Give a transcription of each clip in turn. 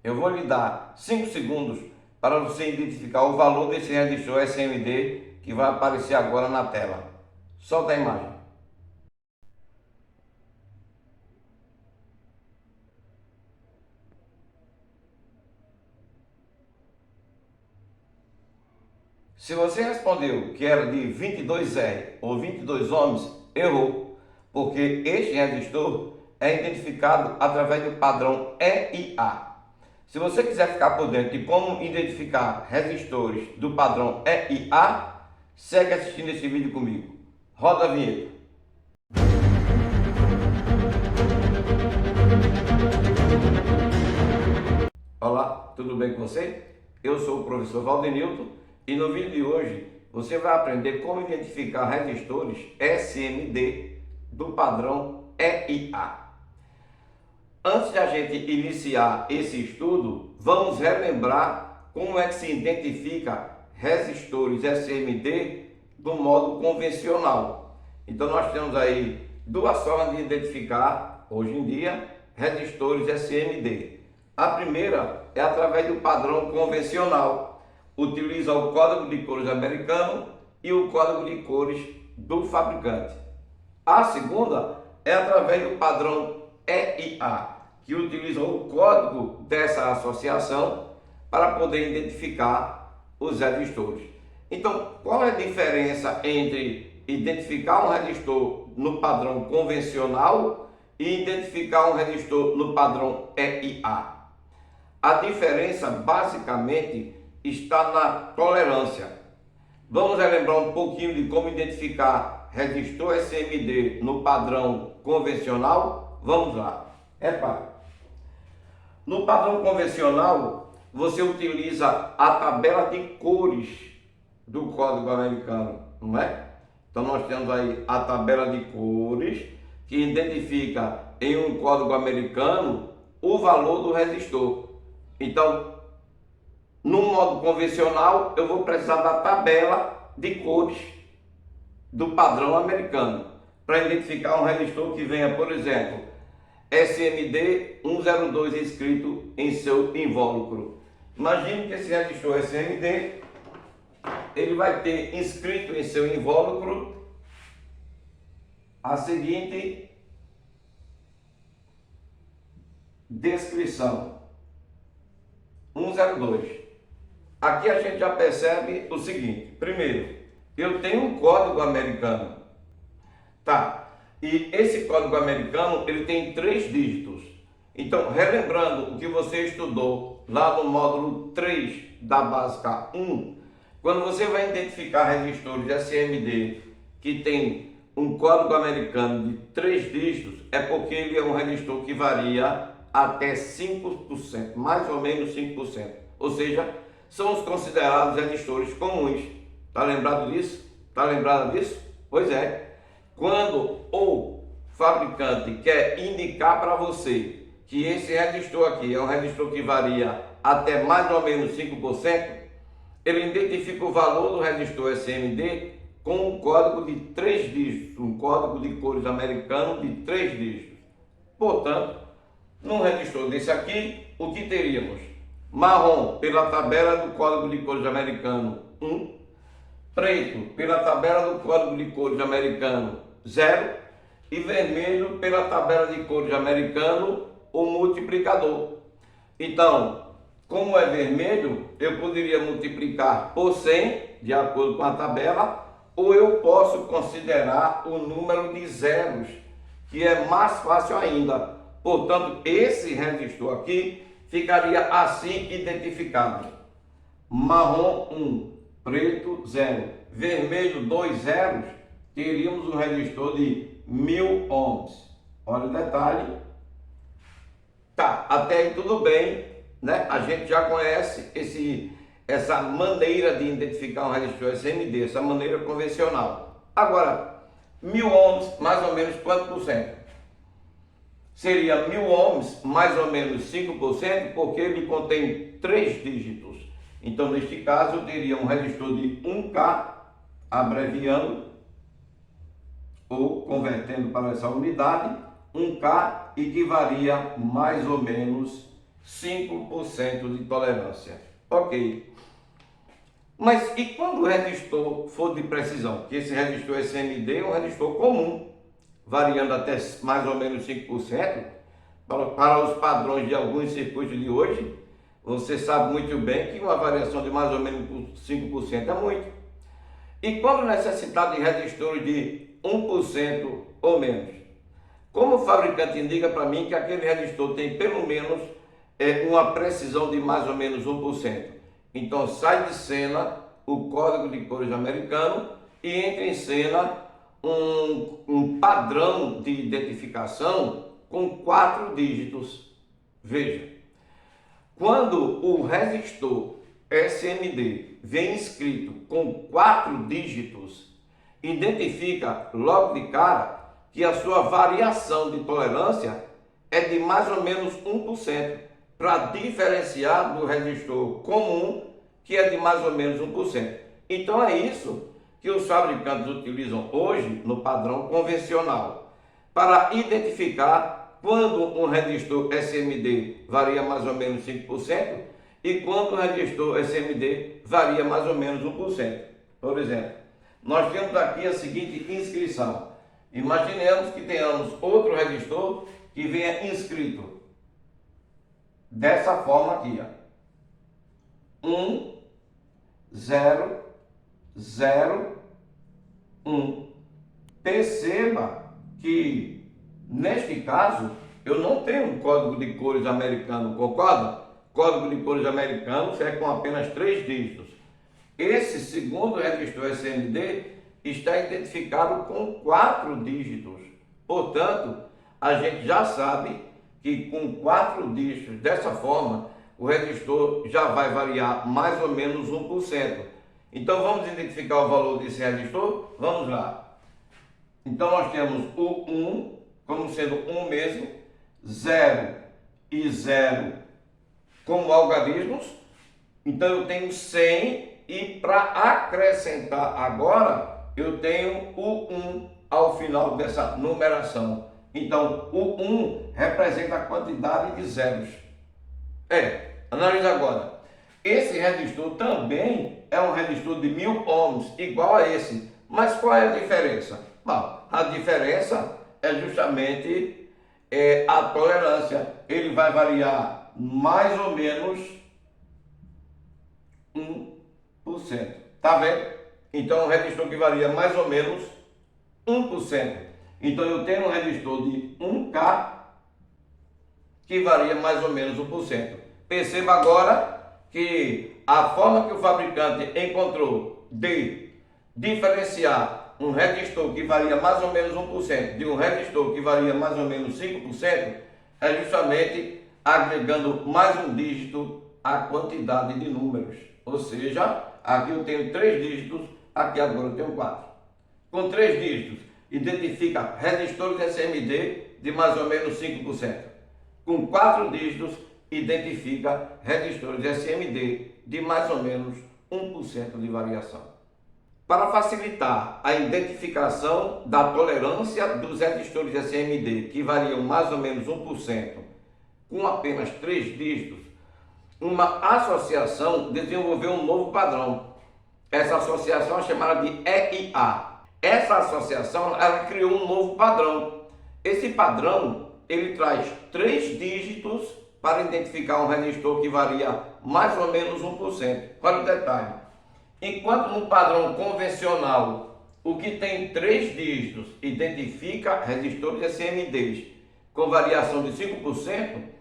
Eu vou lhe dar 5 segundos para você identificar o valor desse resistor SMD que vai aparecer agora na tela. Solta a imagem. Se você respondeu que era de 22R ou 22 ohms, errou, porque este resistor é identificado através do padrão EIA. Se você quiser ficar por dentro de como identificar resistores do padrão EIA, segue assistindo esse vídeo comigo. Roda a vinheta. Olá, tudo bem com você? Eu sou o professor Valdenilton e no vídeo de hoje você vai aprender como identificar resistores SMD do padrão EIA. Antes de a gente iniciar esse estudo, vamos relembrar como é que se identifica resistores SMD do modo convencional. Então nós temos aí duas formas de identificar, hoje em dia, resistores SMD. A primeira é através do padrão convencional. Utiliza o código de cores americano e o código de cores do fabricante. A segunda é através do padrão EIA, que utiliza o código dessa associação para poder identificar os resistores. Então, qual é a diferença entre identificar um resistor no padrão convencional e identificar um resistor no padrão EIA? A diferença basicamente está na tolerância. Vamos relembrar um pouquinho de como identificar resistor SMD no padrão convencional? Vamos lá. Repare. No padrão convencional, você utiliza a tabela de cores do código americano, não é? Então nós temos aí a tabela de cores que identifica em um código americano o valor do resistor. Então, no modo convencional, eu vou precisar da tabela de cores do padrão americano para identificar um resistor que venha, por exemplo, SMD 102 escrito em seu invólucro. Imagine que esse resistor SMD ele vai ter inscrito em seu invólucro a seguinte descrição: 102. Aqui a gente já percebe o seguinte: primeiro, eu tenho um código americano, tá? E esse código americano ele tem 3 dígitos. Então, relembrando o que você estudou lá no módulo 3 da básica 1, quando você vai identificar resistores SMD que tem um código americano de 3 dígitos, é porque ele é um resistor que varia até 5%, mais ou menos 5%. Ou seja, são os considerados resistores comuns. Está lembrado disso? Está lembrado disso? Pois é. Quando o fabricante quer indicar para você que esse resistor aqui é um resistor que varia até mais ou menos 5%, ele identifica o valor do resistor SMD com um código de 3 dígitos, um código de cores americano de 3 dígitos. Portanto, num resistor desse aqui, o que teríamos? Marrom pela tabela do código de cores americano 1, preto pela tabela do código de cores americano 0 e vermelho pela tabela de cores americano o multiplicador. Então, como é vermelho, eu poderia multiplicar por 100 de acordo com a tabela, ou eu posso considerar o número de zeros, que é mais fácil ainda. Portanto, esse resistor aqui ficaria assim identificado: marrom 1, preto 0, vermelho 2 zeros, teríamos um resistor de 1000 ohms. Olha o detalhe. Tá, até aí tudo bem, né? A gente já conhece essa maneira de identificar um resistor SMD, essa maneira convencional. Agora, 1000 ohms, mais ou menos quanto por cento? Seria 1000 ohms, mais ou menos 5%, porque ele contém 3 dígitos. Então, neste caso, eu teria um resistor de 1K, abreviando ou convertendo para essa unidade, 1K equivalia mais ou menos 5% de tolerância. Ok. Mas e quando o resistor for de precisão? Que esse resistor SMD é um resistor comum, variando até mais ou menos 5%, para os padrões de alguns circuitos de hoje. Você sabe muito bem que uma variação de mais ou menos 5% é muito. E quando necessitar de resistores de 1% ou menos? Como o fabricante indica para mim que aquele resistor tem pelo menos uma precisão de mais ou menos 1%. Então sai de cena o código de cores americano e entra em cena um padrão de identificação com 4 dígitos. Veja, quando o resistor SMD vem escrito com 4 dígitos, identifica logo de cara que a sua variação de tolerância é de mais ou menos 1%, para diferenciar do resistor comum, que é de mais ou menos 1%. Então é isso que os fabricantes utilizam hoje no padrão convencional, para identificar quando um resistor SMD varia mais ou menos 5% e quando um resistor SMD varia mais ou menos 1%. Por exemplo, nós temos aqui a seguinte inscrição. Imaginemos que tenhamos outro resistor que venha inscrito dessa forma aqui, ó. 1, 0, 0, 1. Perceba que, neste caso, eu não tenho um código de cores americano, concorda? Código de cores americano é com apenas 3 dígitos. Esse segundo resistor SMD está identificado com 4 dígitos. Portanto, a gente já sabe que com 4 dígitos, dessa forma, o resistor já vai variar mais ou menos 1%. Então, vamos identificar o valor desse resistor? Vamos lá. Então, nós temos o 1 como sendo 1 mesmo, 0 e 0 como algarismos. Então, eu tenho 100 e para acrescentar agora, eu tenho o 1 ao final dessa numeração. Então, o 1 representa a quantidade de zeros. Analisa agora. Esse resistor também é um resistor de 1000 ohms, igual a esse. Mas qual é a diferença? Bom, a diferença é justamente a tolerância. Ele vai variar mais ou menos 1%. Tá vendo? Então, um resistor que varia mais ou menos 1%. Então, eu tenho um resistor de 1K que varia mais ou menos 1%. Perceba agora que a forma que o fabricante encontrou de diferenciar um resistor que varia mais ou menos 1% de um resistor que varia mais ou menos 5% é justamente agregando mais um dígito à quantidade de números. Ou seja, aqui eu tenho 3 dígitos, aqui agora eu tenho 4. Com 3 dígitos, identifica resistores SMD de mais ou menos 5%. Com 4 dígitos, identifica resistores SMD de mais ou menos 1% de variação. Para facilitar a identificação da tolerância dos resistores SMD, que variam mais ou menos 1%, com apenas 3 dígitos, uma associação desenvolveu um novo padrão. Essa associação é chamada de EIA. Essa associação ela criou um novo padrão. Esse padrão ele traz 3 dígitos para identificar um resistor que varia mais ou menos 1%. Olha o detalhe. Enquanto no padrão convencional, o que tem 3 dígitos identifica resistores SMDs com variação de 5%,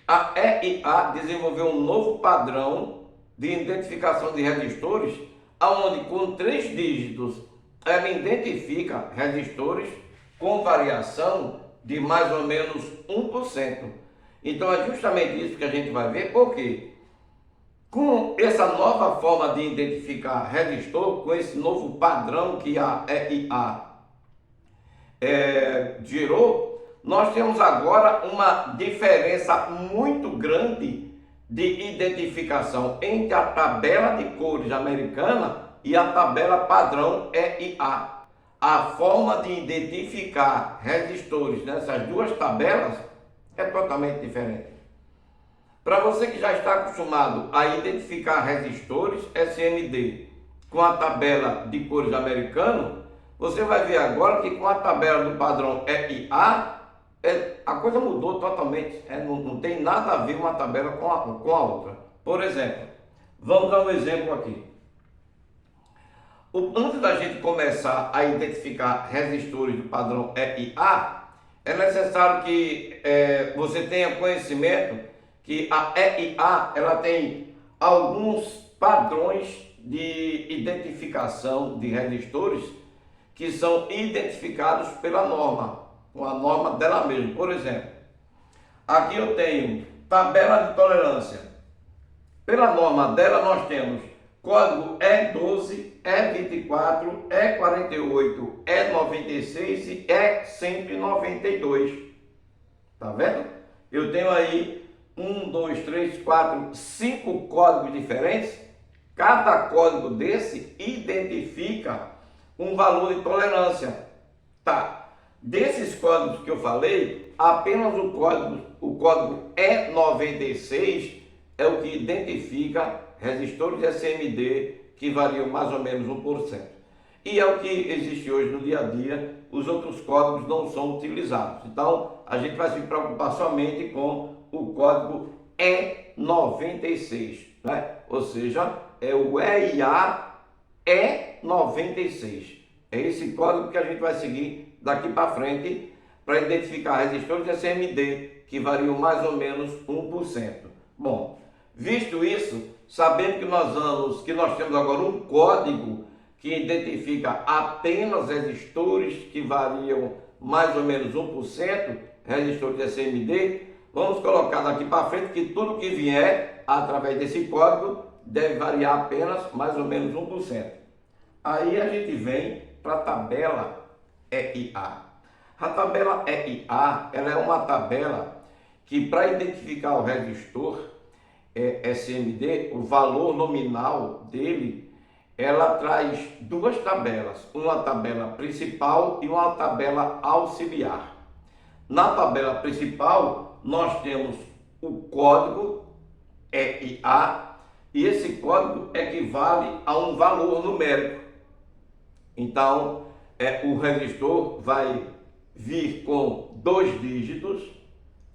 a EIA desenvolveu um novo padrão de identificação de resistores, onde com 3 dígitos ela identifica resistores com variação de mais ou menos 1%. Então é justamente isso que a gente vai ver, porque com essa nova forma de identificar resistor, com esse novo padrão que a EIA gerou, nós temos agora uma diferença muito grande de identificação entre a tabela de cores americana e a tabela padrão EIA. A forma de identificar resistores nessas duas tabelas é totalmente diferente. Para você que já está acostumado a identificar resistores SMD com a tabela de cores americano, você vai ver agora que com a tabela do padrão EIA, a coisa mudou totalmente. Não tem nada a ver uma tabela com a outra. Por exemplo, vamos dar um exemplo aqui. Antes da gente começar a identificar resistores do padrão EIA, é necessário que você tenha conhecimento que a EIA ela tem alguns padrões de identificação de resistores que são identificados pela norma, com a norma dela mesma. Por exemplo, aqui eu tenho tabela de tolerância. Pela norma dela nós temos código E12, E24, E48, E96 e E192. Tá vendo? Eu tenho aí 1, 2, 3, 4, 5 códigos diferentes. Cada código desse identifica um valor de tolerância. Tá. Desses códigos que eu falei, apenas o código E96 é o que identifica resistores SMD que variam mais ou menos 1%. E é o que existe hoje no dia a dia, os outros códigos não são utilizados. Então, a gente vai se preocupar somente com o código E96, né? Ou seja, é o EIA E96. É esse código que a gente vai seguir daqui para frente para identificar resistores SMD que variam mais ou menos 1%. Bom, visto isso, sabendo que nós temos agora um código que identifica apenas resistores que variam mais ou menos 1%, resistores SMD, vamos colocar daqui para frente que tudo que vier através desse código deve variar apenas mais ou menos 1%. Aí a gente vem para a tabela EIA. A tabela EIA ela é uma tabela que, para identificar o resistor SMD, o valor nominal dele, ela traz duas tabelas, uma tabela principal e uma tabela auxiliar. Na tabela principal, nós temos o código EIA e esse código equivale a um valor numérico. Então, o resistor vai vir com 2 dígitos,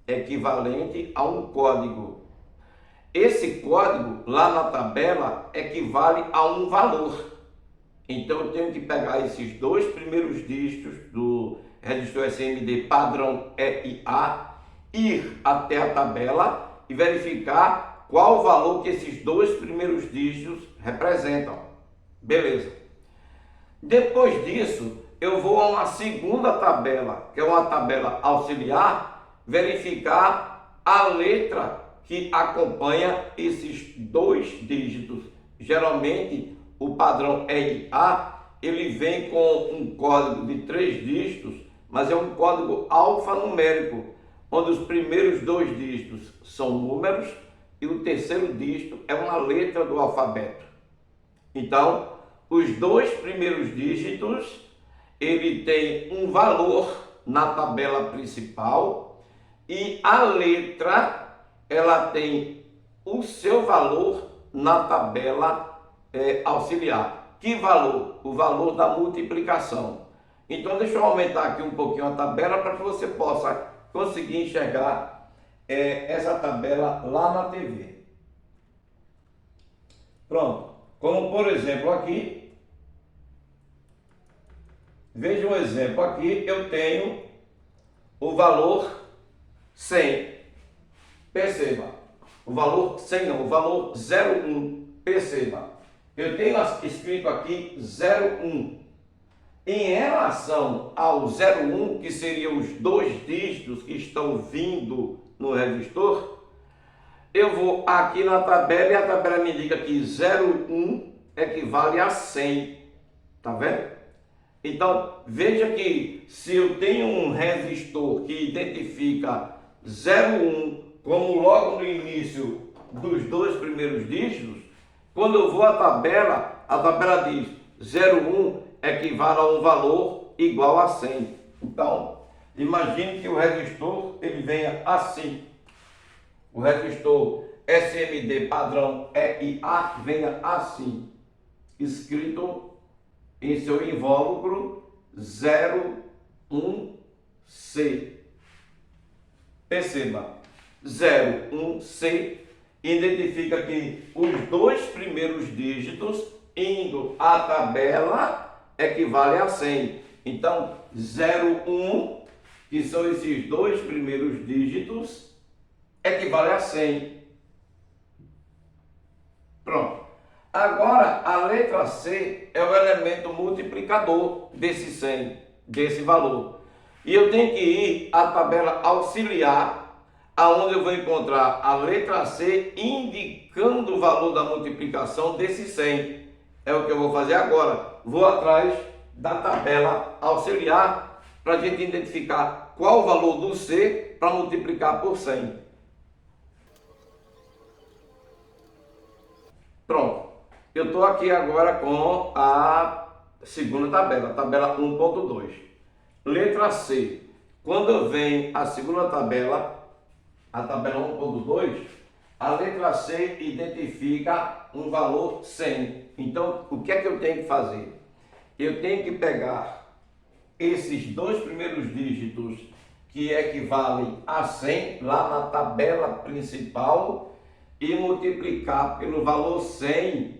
equivalente a um código. Esse código, lá na tabela, equivale a um valor. Então, eu tenho que pegar esses 2 primeiros dígitos do resistor SMD padrão EIA, ir até a tabela e verificar qual o valor que esses 2 primeiros dígitos representam. Beleza. Depois disso, eu vou a uma segunda tabela, que é uma tabela auxiliar, verificar a letra que acompanha esses 2 dígitos. Geralmente, o padrão EIA, ele vem com um código de 3 dígitos, mas é um código alfanumérico, onde os primeiros 2 dígitos são números e o terceiro dígito é uma letra do alfabeto. Então, os 2 primeiros dígitos, ele tem um valor na tabela principal e a letra, ela tem o seu valor na tabela auxiliar. Que valor? O valor da multiplicação. Então, deixa eu aumentar aqui um pouquinho a tabela para que você possa conseguir enxergar essa tabela lá na TV. Pronto. Como por exemplo aqui, veja um exemplo aqui, eu tenho o valor 100. Perceba, o valor 100 não, o valor 01. Perceba, eu tenho escrito aqui 01. Em relação ao 01, que seriam os 2 dígitos que estão vindo no resistor, eu vou aqui na tabela e a tabela me indica que 01 equivale a 100. Tá vendo? Então, veja que se eu tenho um resistor que identifica 01 como logo no início dos 2 primeiros dígitos, quando eu vou à tabela, a tabela diz 01 equivale a um valor igual a 100. Então, imagine que o resistor ele venha assim. o resistor SMD padrão EIA venha assim, escrito em seu invólucro 01C. Perceba, 01C identifica que os dois primeiros dígitos indo à tabela equivale a 100. Então, 01, que são esses dois primeiros dígitos, equivale a 100. Pronto. Agora, a letra C é o elemento multiplicador desse 100, desse valor. E eu tenho que ir à tabela auxiliar, aonde eu vou encontrar a letra C indicando o valor da multiplicação desse 100. É o que eu vou fazer agora. Vou atrás da tabela auxiliar para a gente identificar qual o valor do C para multiplicar por 100. Pronto. Eu estou aqui agora com a segunda tabela, tabela 1.2. Letra C. Quando eu venho à segunda tabela, a tabela 1.2, a letra C identifica um valor 100. Então, o que é que eu tenho que fazer? Eu tenho que pegar esses dois primeiros dígitos que equivalem a 100 lá na tabela principal e multiplicar pelo valor 100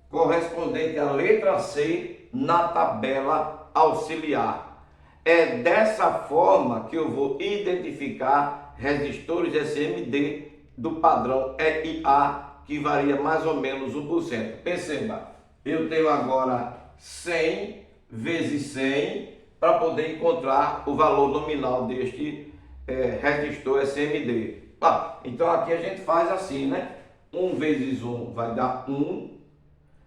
correspondente à letra C na tabela auxiliar. É dessa forma que eu vou identificar resistores SMD do padrão EIA, que varia mais ou menos 1%. Perceba, eu tenho agora 100 vezes 100 para poder encontrar o valor nominal deste resistor SMD. Então aqui a gente faz assim, né? 1 vezes 1 vai dar 1.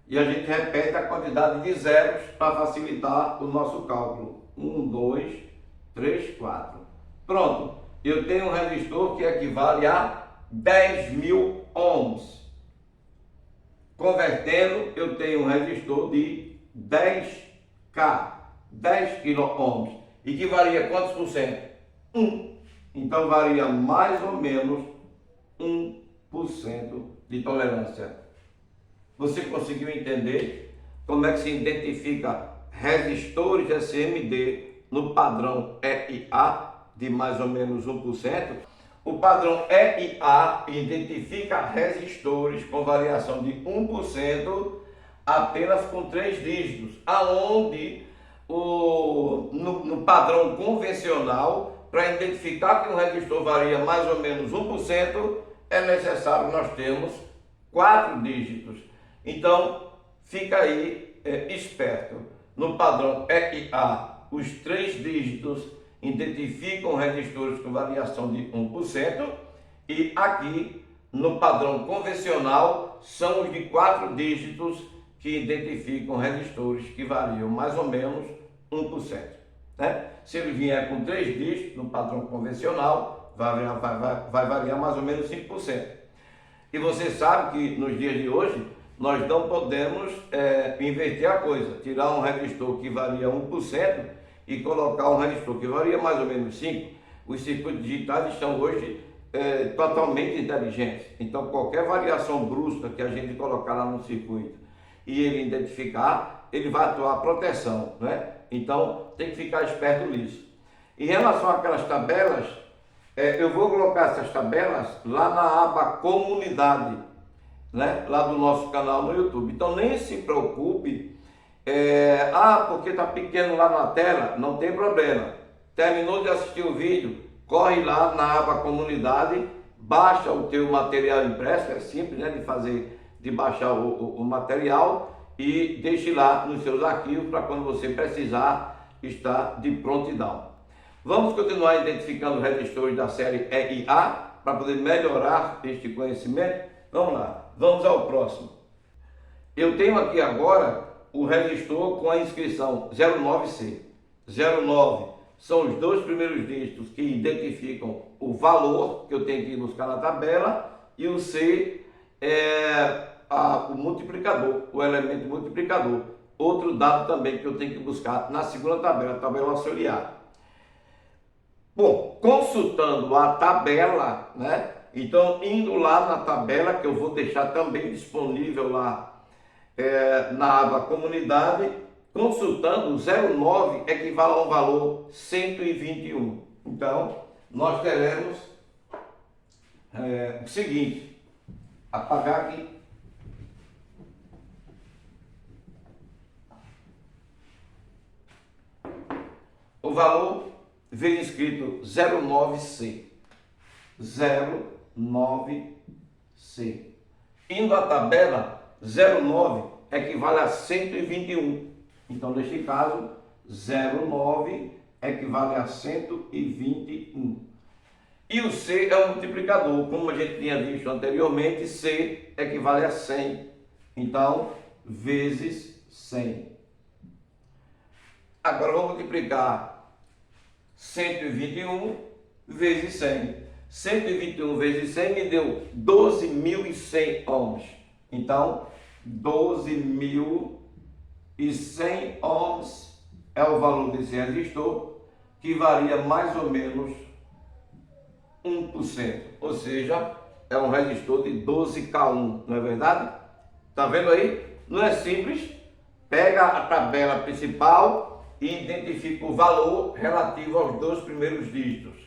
E a gente repete a quantidade de zeros para facilitar o nosso cálculo. 1, 2, 3, 4. Pronto. Eu tenho um resistor que equivale a 10.000 ohms. Convertendo, eu tenho um resistor de 10K, 10 kΩ. E que varia quantos por cento? 1. Então varia mais ou menos 1% de tolerância. Você conseguiu entender como é que se identifica resistores SMD no padrão EIA de mais ou menos 1%? O padrão EIA identifica resistores com variação de 1% apenas com 3 dígitos, aonde no padrão convencional, para identificar que um resistor varia mais ou menos 1%, é necessário nós termos 4 dígitos. Então, fica aí esperto. No padrão EIA, os 3 dígitos identificam resistores com variação de 1%, e aqui, no padrão convencional, são os de 4 dígitos que identificam resistores que variam mais ou menos 1%. Né? Se ele vier com 3 dígitos, no padrão convencional, vai variar mais ou menos 5%. E você sabe que nos dias de hoje, nós não podemos inverter a coisa, tirar um resistor que varia 1% e colocar um resistor que varia mais ou menos 5%. Os circuitos digitais estão hoje totalmente inteligentes. Então, qualquer variação brusca que a gente colocar lá no circuito e ele identificar, ele vai atuar a proteção, né? Então, tem que ficar esperto nisso. Em relação àquelas tabelas, eu vou colocar essas tabelas lá na aba Comunidade, né? Lá do nosso canal no YouTube. Então, nem se preocupe, porque está pequeno lá na tela, não tem problema. Terminou de assistir o vídeo, corre lá na aba Comunidade, baixa o teu material impresso, é simples, né, de baixar o material e deixe lá nos seus arquivos para quando você precisar estar de prontidão. Vamos continuar identificando resistores da série EIA para poder melhorar este conhecimento. Vamos lá, vamos ao próximo. Eu tenho aqui agora o resistor com a inscrição 09C. 09 são os 2 primeiros dígitos que identificam o valor que eu tenho que ir buscar na tabela, e o C é o multiplicador, o elemento multiplicador. Outro dado também que eu tenho que buscar na segunda tabela, a tabela auxiliar. Bom, consultando a tabela, né? Então, indo lá na tabela, que eu vou deixar também disponível lá na aba comunidade, consultando o 09 equivale a um valor 121. Então, nós teremos o seguinte, apagar aqui. O valor veio escrito 09C. 09C. Indo à tabela, 09 equivale a 121. Então, neste caso, 09 equivale a 121. E o C é o multiplicador. Como a gente tinha visto anteriormente, C equivale a 100. Então, vezes 100. Agora, vou multiplicar 121 vezes 100. 121 vezes 100 me deu 12.100 ohms. Então, 12.100 ohms é o valor desse resistor, que varia mais ou menos 1%. Ou seja, é um resistor de 12K1, não é verdade? Tá vendo aí? Não é simples. Pega a tabela principal e identifica o valor relativo aos dois primeiros dígitos.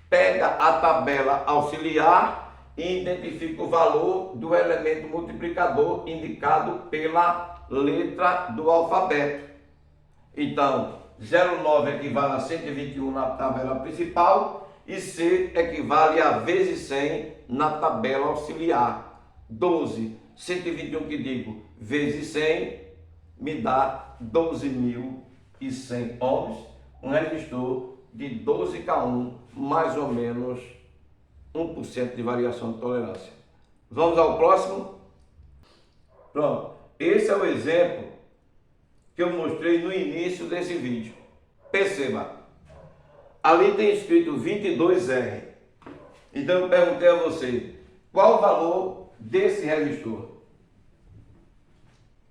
Pega a tabela auxiliar e identifica o valor do elemento multiplicador indicado pela letra do alfabeto. Então, 09 equivale a 121 na tabela principal e C equivale a vezes 100 na tabela auxiliar. 12, 121 que digo, vezes 100 me dá 12.100 ohms, um resistor de 12K1, mais ou menos 1% de variação de tolerância. Vamos ao próximo? Pronto, esse é o exemplo que eu mostrei no início desse vídeo. Perceba, ali tem escrito 22R. Então eu perguntei a você, qual o valor desse resistor?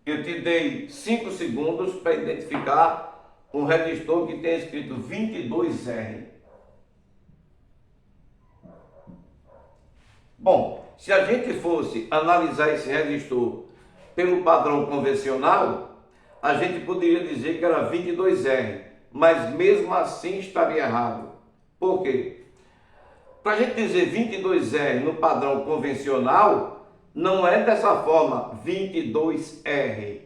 Eu te dei 5 segundos para identificar um resistor que tem escrito 22R. Bom, se a gente fosse analisar esse resistor pelo padrão convencional, a gente poderia dizer que era 22R, mas mesmo assim estaria errado. Por quê? Para a gente dizer 22R no padrão convencional, não é dessa forma, 22R.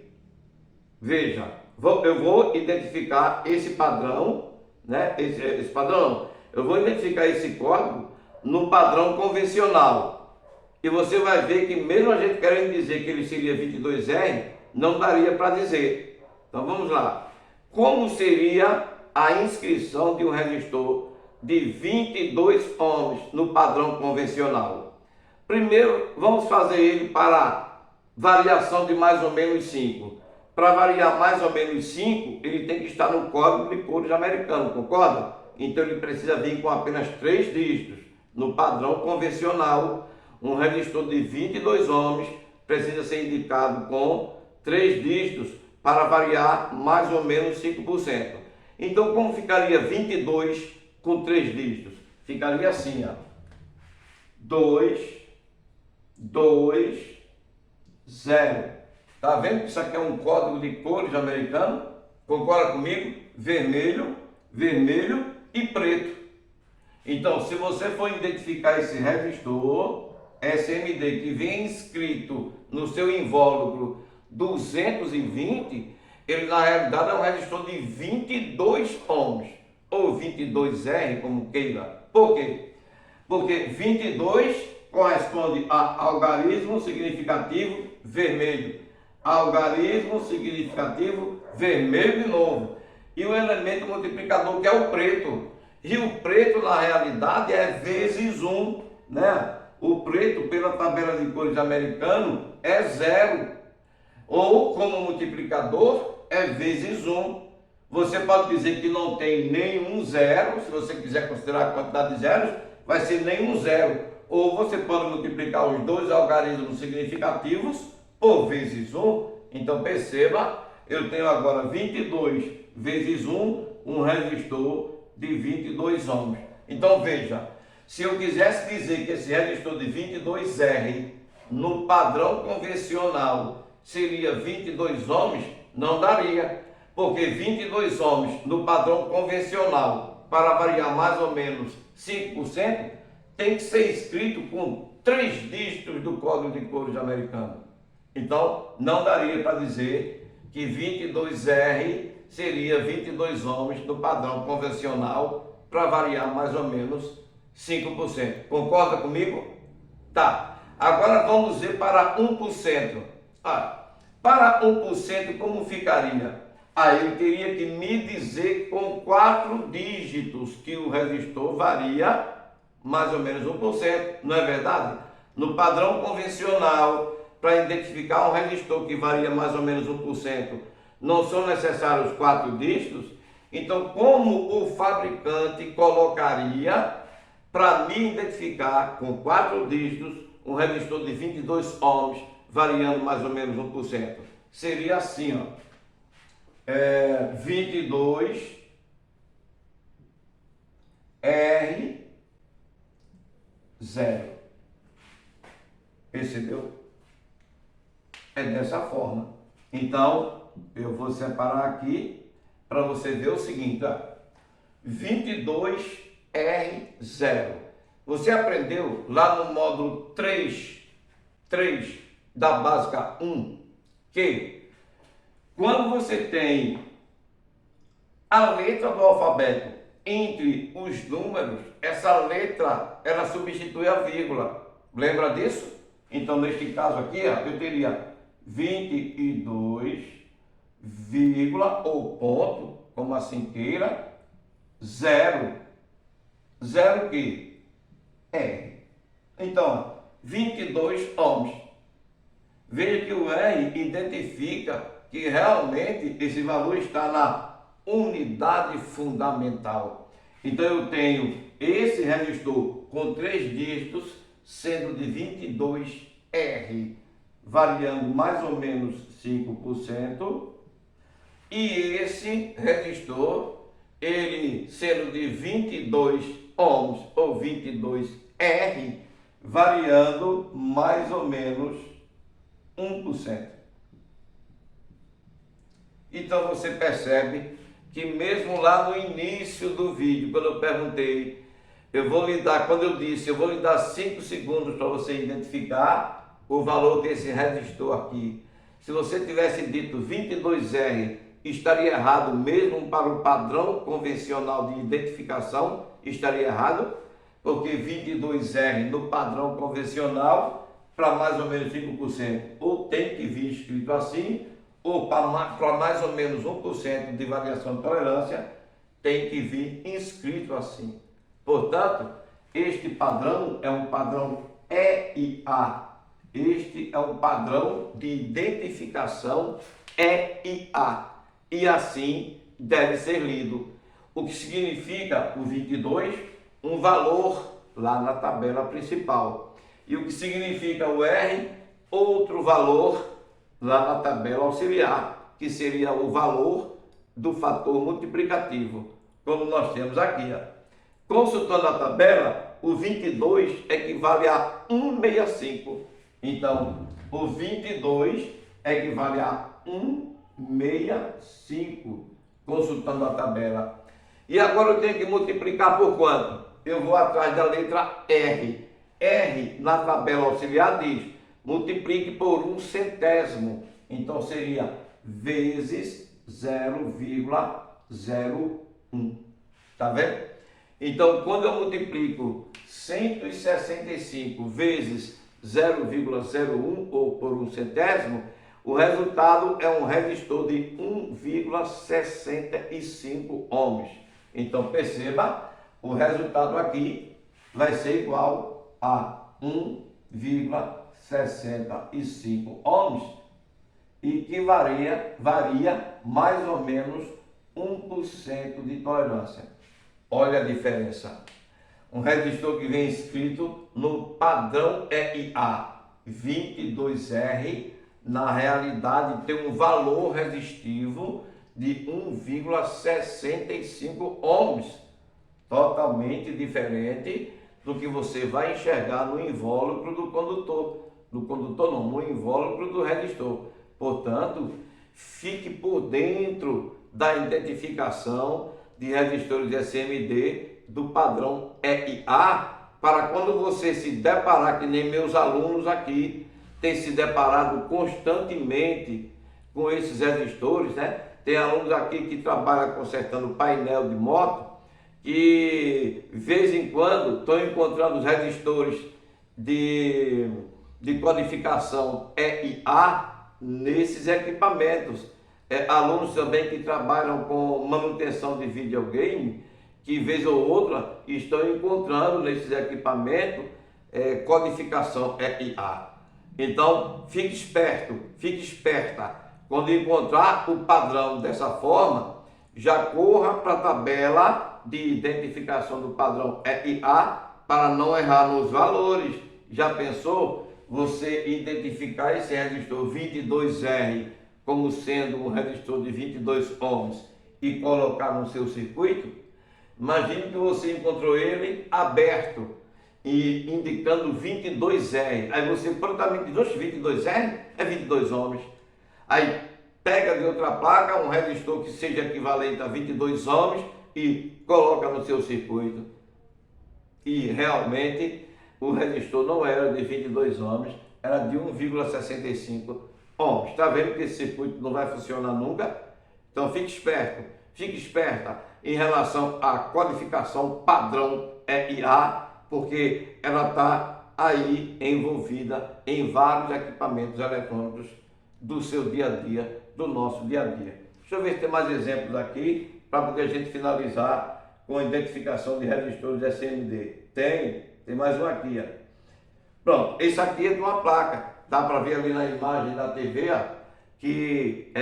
Veja, eu vou identificar esse padrão, né? Esse padrão não. Eu vou identificar esse código no padrão convencional. E você vai ver que mesmo a gente querendo dizer que ele seria 22R, não daria para dizer. Então vamos lá. Como seria a inscrição de um resistor de 22 ohms no padrão convencional? Primeiro, vamos fazer ele para variação de mais ou menos 5. Para variar mais ou menos 5, ele tem que estar no código de cores americano, concorda? Então ele precisa vir com apenas 3 dígitos. No padrão convencional, um resistor de 22 ohms precisa ser indicado com 3 dígitos para variar mais ou menos 5%. Então como ficaria 22 com 3 dígitos? Ficaria assim, ó. 2, 2, 0. Tá vendo que isso aqui é um código de cores americano? Concorda comigo? Vermelho, vermelho e preto. Então, se você for identificar esse resistor SMD que vem inscrito no seu invólucro 220, ele na realidade é um resistor de 22 ohms, ou 22R, como queira. Por quê? Porque 22 corresponde a algarismo significativo vermelho. Algarismo significativo vermelho de novo. E o elemento multiplicador que é o preto. E o preto na realidade é vezes 1, né? O preto pela tabela de cores americano é 0. Ou como multiplicador é vezes 1. Você pode dizer que não tem nenhum zero, se você quiser considerar a quantidade de zeros, vai ser nenhum zero. Ou você pode multiplicar os dois algarismos significativos por vezes 1. Então perceba, eu tenho agora 22 vezes 1, um resistor de 22 ohms. Então veja, se eu quisesse dizer que esse resistor de 22R no padrão convencional seria 22 ohms, não daria, porque 22 ohms no padrão convencional, para variar mais ou menos 5%, tem que ser escrito com 3 dígitos do código de cores americano. Então, não daria para dizer que 22R seria 22 ohms no padrão convencional para variar mais ou menos 5%. Concorda comigo? Tá. Agora vamos ver para 1%. Para 1% como ficaria? Aí eu teria que me dizer com 4 dígitos que o resistor varia mais ou menos 1%, não é verdade? No padrão convencional, para identificar um resistor que varia mais ou menos 1%, não são necessários 4 dígitos. Então, como o fabricante colocaria para me identificar com 4 dígitos um resistor de 22 ohms variando mais ou menos 1%? Seria assim, ó. 22 R 0. Percebeu? É dessa forma. Então, eu vou separar aqui para você ver o seguinte, ó. 22R0. Você aprendeu lá no módulo 3 da básica 1 que quando você tem a letra do alfabeto entre os números, essa letra ela substitui a vírgula. Lembra disso? Então, neste caso aqui, ó, eu teria 22, vírgula ou ponto, como assim queira, 0. 0 que? R. Então, 22 ohms. Veja que o R identifica que realmente esse valor está na unidade fundamental. Então eu tenho esse resistor com 3 dígitos, sendo de 22R, variando mais ou menos 5%, e esse resistor, ele sendo de 22 ohms ou 22R, variando mais ou menos 1%. Então você percebe que mesmo lá no início do vídeo, quando eu perguntei, quando eu disse, eu vou lhe dar 5 segundos para você identificar o valor desse resistor aqui. Se você tivesse dito 22R, estaria errado mesmo para o padrão convencional de identificação, estaria errado, porque 22R no padrão convencional, para mais ou menos 5%, ou tem que vir escrito assim, ou para mais ou menos 1% de variação de tolerância, tem que vir inscrito assim. Portanto, este padrão é um padrão EIA. Este é um padrão de identificação EIA. E assim deve ser lido. O que significa o 22? Um valor lá na tabela principal. E o que significa o R? Outro valor lá na tabela auxiliar, que seria o valor do fator multiplicativo, como nós temos aqui. Ó. Consultando a tabela, o 22 equivale a 165. Então, o 22 equivale a 165, consultando a tabela. E agora eu tenho que multiplicar por quanto? Eu vou atrás da letra R. R na tabela auxiliar diz, multiplique por 1/100. Então seria vezes 0,01. Tá vendo? Então quando eu multiplico 165 vezes 0,01 ou por 1/100, o resultado é um resistor de 1,65 ohms. Então perceba, o resultado aqui vai ser igual a 1,65 ohms e que varia mais ou menos 1% de tolerância. Olha a diferença. Um resistor que vem escrito no padrão EIA 22R, na realidade tem um valor resistivo de 1,65 ohms. Totalmente diferente do que você vai enxergar no invólucro do condutor. No condutor não, no invólucro do resistor. Portanto, fique por dentro da identificação de resistores de SMD do padrão EIA, para quando você se deparar, que nem meus alunos aqui têm se deparado constantemente com esses resistores, né? Tem alunos aqui que trabalham consertando painel de moto, que de vez em quando estão encontrando os resistores de codificação EIA nesses equipamentos. Alunos também que trabalham com manutenção de videogame, que vez ou outra estão encontrando nesses equipamentos codificação EIA. Então, fique esperto, fique esperta. Quando encontrar o padrão dessa forma, já corra para a tabela de identificação do padrão EIA para não errar nos valores. Já pensou você identificar esse resistor 22R como sendo um resistor de 22 ohms e colocar no seu circuito? Imagine que você encontrou ele aberto e indicando 22R. Aí você prontamente diz: oxe, 22R é 22 ohms. Aí pega de outra placa um resistor que seja equivalente a 22 ohms e coloca no seu circuito. E realmente o resistor não era de 22 ohms, era de 1,65 ohms. Está vendo que esse circuito não vai funcionar nunca? Então fique esperto, fique esperta em relação à codificação padrão EIA, porque ela está aí envolvida em vários equipamentos eletrônicos do seu dia a dia, do nosso dia a dia. Deixa eu ver se tem mais exemplos aqui, para poder a gente finalizar com a identificação de resistores SMD. Tem mais um aqui, ó. Pronto, esse aqui é de uma placa, dá para ver ali na imagem da TV, ó, que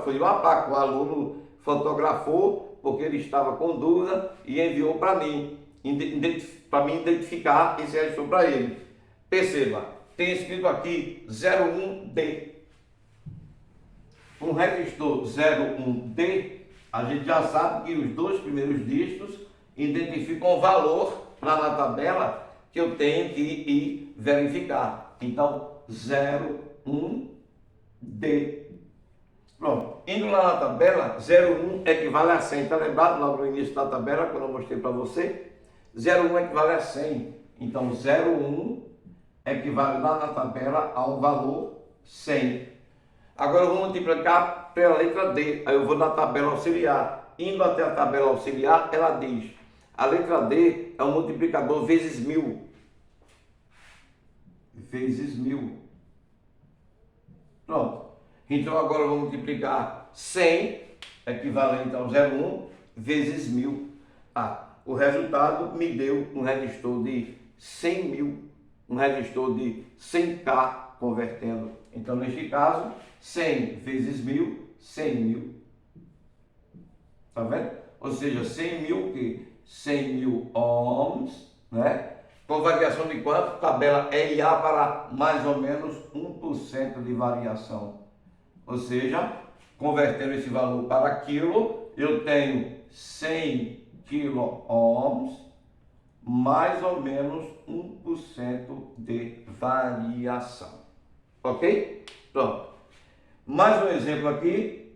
foi de uma placa, o aluno fotografou porque ele estava com dúvida e enviou para mim identificar esse resistor para ele. Perceba, tem escrito aqui 01D. Um resistor 01D, a gente já sabe que os dois primeiros dígitos identificam o valor lá na tabela que eu tenho que ir verificar. Então, 01D. Pronto, indo lá na tabela, 01 equivale a 100. Está lembrado lá no início da tabela, quando eu mostrei para você? 01 equivale a 100. Então, 01 equivale lá na tabela a um valor 100. Agora eu vou multiplicar pela letra D. Aí eu vou na tabela auxiliar. Indo até a tabela auxiliar, ela diz: a letra D é um multiplicador vezes 1000. Vezes 1000. Pronto. Então agora eu vou multiplicar 100, equivalente ao 01, vezes 1000. O resultado me deu um resistor de 100.000, um resistor de 100K convertendo. Então neste caso, 100 vezes 1000, 100.000. Tá vendo? Ou seja, 100.000 que 100.000 ohms, né? Com variação de quanto? Tabela EIA para mais ou menos 1% de variação. Ou seja, convertendo esse valor para quilo, eu tenho 100 kilo-ohms, mais ou menos 1% de variação. Ok? Pronto. Mais um exemplo aqui.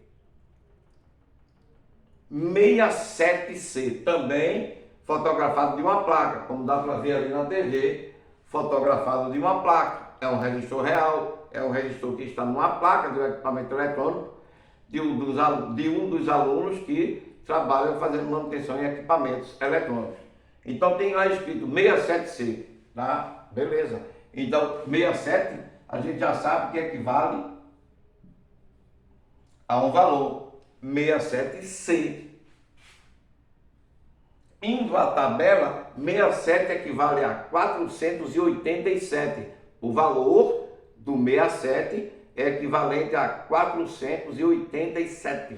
67C, também fotografado de uma placa, como dá para ver ali na TV, fotografado de uma placa. É um resistor real, é um resistor que está numa placa de um equipamento eletrônico de um dos alunos que trabalham fazendo manutenção em equipamentos eletrônicos. Então tem lá escrito 67C, tá? Beleza. Então 67 a gente já sabe que equivale a um valor 67C. Indo à tabela, 67 equivale a 487. O valor do 67 é equivalente a 487.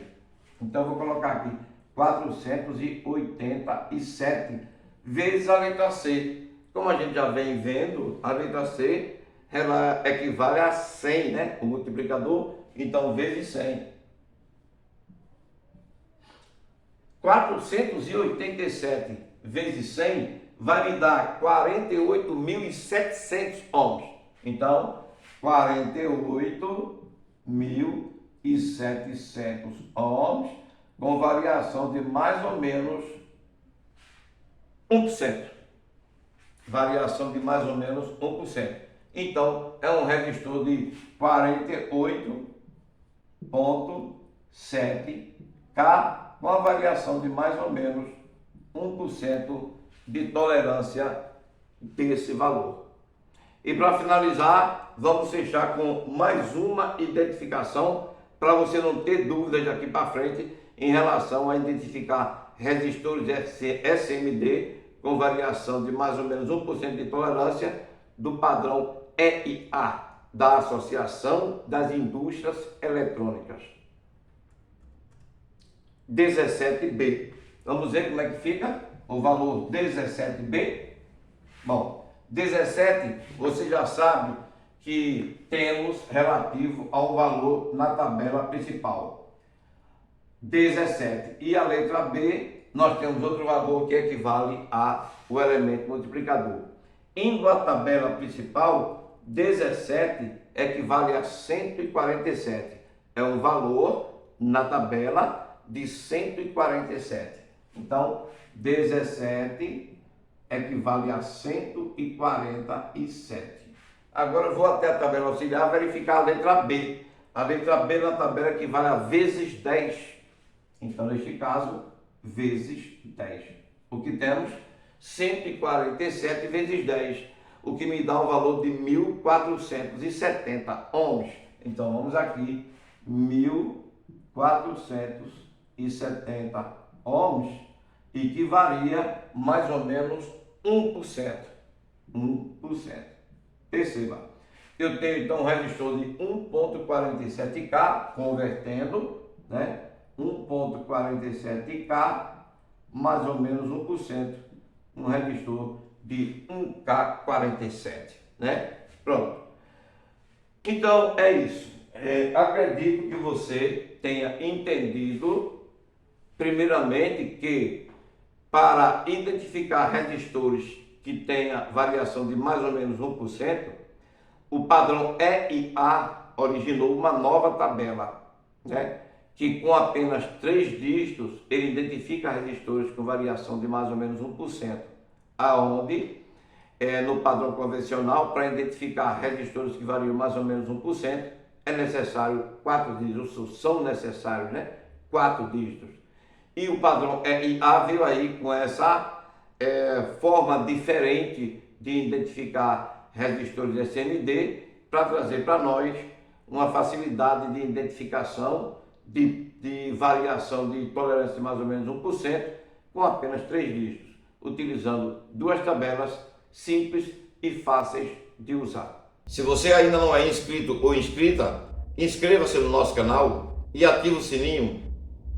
Então vou colocar aqui 487 vezes a letra C. Como a gente já vem vendo, a letra C ela equivale a 100, né? O multiplicador, então vezes 100. 487 vezes 100 vai me dar 48.700 ohms. Então, 48.700 ohms com variação de mais ou menos 1%. Variação de mais ou menos 1%. Então, é um resistor de 48,7K com a variação de mais ou menos 1% de tolerância desse valor. E para finalizar, vamos fechar com mais uma identificação para você não ter dúvidas daqui para frente em relação a identificar resistores SMD com variação de mais ou menos 1% de tolerância do padrão EIA, da Associação das Indústrias Eletrônicas. 17B. Vamos ver como é que fica o valor 17B? Bom, 17 você já sabe que temos relativo ao valor na tabela principal. 17. E a letra B, nós temos outro valor que equivale ao elemento multiplicador. Indo à tabela principal, 17 equivale a 147. É um valor na tabela de 147. Então, 17 equivale a 147. Agora eu vou até a tabela auxiliar verificar a letra B. A letra B na tabela equivale a vezes 10. Então, neste caso, vezes 10. O que temos? 147 vezes 10, o que me dá um valor de 1.470 ohms. Então, vamos aqui, 1.470 ohms, e que varia mais ou menos 1%. 1%. Perceba, eu tenho então um resistor de 1.47K, convertendo, né? 1.47K, mais ou menos 1%, um resistor de 1K47, né? Pronto. Então é isso. Acredito que você tenha entendido, primeiramente, que para identificar resistores que tenha variação de mais ou menos 1%, o padrão EIA originou uma nova tabela, né? Que com apenas 3 dígitos ele identifica resistores com variação de mais ou menos 1%, aonde no padrão convencional, para identificar resistores que variam mais ou menos 1%, é necessário 4 dígitos, são necessários, né? 4 dígitos. E o padrão EIA veio aí com essa forma diferente de identificar resistores SMD para trazer para nós uma facilidade de identificação de variação de tolerância de mais ou menos 1% com apenas 3 dígitos, utilizando duas tabelas simples e fáceis de usar. Se você ainda não é inscrito ou inscrita, inscreva-se no nosso canal e ative o sininho,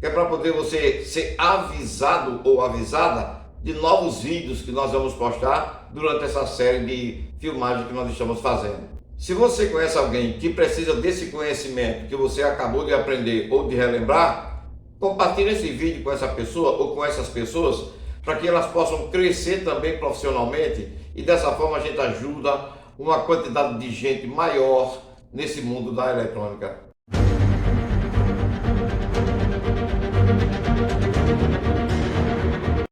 que é para poder você ser avisado ou avisada de novos vídeos que nós vamos postar durante essa série de filmagens que nós estamos fazendo. Se você conhece alguém que precisa desse conhecimento que você acabou de aprender ou de relembrar, compartilhe esse vídeo com essa pessoa ou com essas pessoas para que elas possam crescer também profissionalmente e dessa forma a gente ajuda uma quantidade de gente maior nesse mundo da eletrônica.